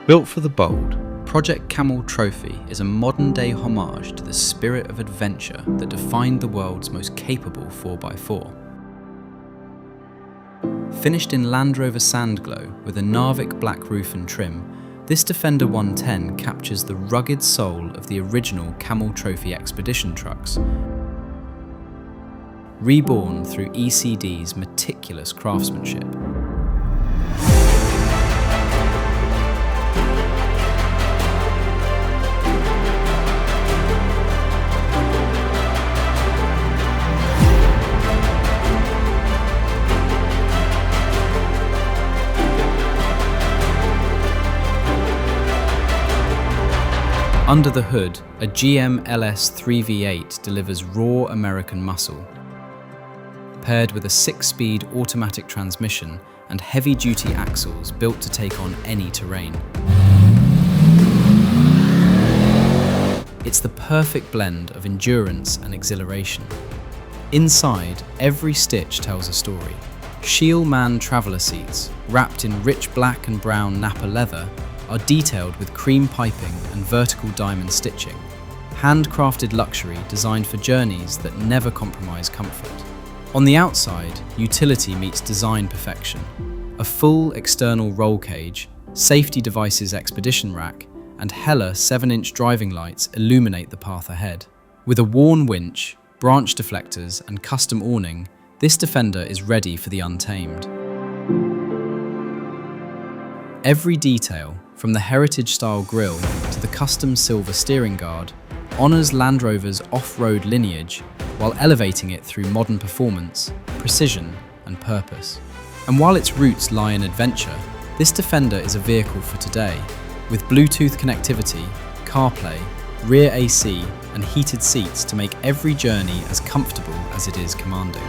Built for the bold, Project Camel Trophy is a modern-day homage to the spirit of adventure that defined the world's most capable 4x4. Finished in Land Rover Sandglow with a Narvik black roof and trim, this Defender 110 captures the rugged soul of the original Camel Trophy expedition trucks, reborn through E.C.D's meticulous craftsmanship. Under the hood, a GM LS 3V8 delivers raw American muscle. Paired with a 6-speed automatic transmission and heavy-duty axles built to take on any terrain. It's the perfect blend of endurance and exhilaration. Inside, every stitch tells a story. Shield-man traveller seats, wrapped in rich black and brown Nappa leather, are detailed with cream piping and vertical diamond stitching. Handcrafted luxury designed for journeys that never compromise comfort. On the outside, utility meets design perfection. A full external roll cage, safety devices expedition rack, and Hella 7-inch driving lights illuminate the path ahead. With a worn winch, branch deflectors, and custom awning, this Defender is ready for the untamed. Every detail, from the heritage-style grille to the custom silver steering guard, honours Land Rover's off-road lineage while elevating it through modern performance, precision and purpose. And while its roots lie in adventure, this Defender is a vehicle for today, with Bluetooth connectivity, CarPlay, rear AC and heated seats to make every journey as comfortable as it is commanding.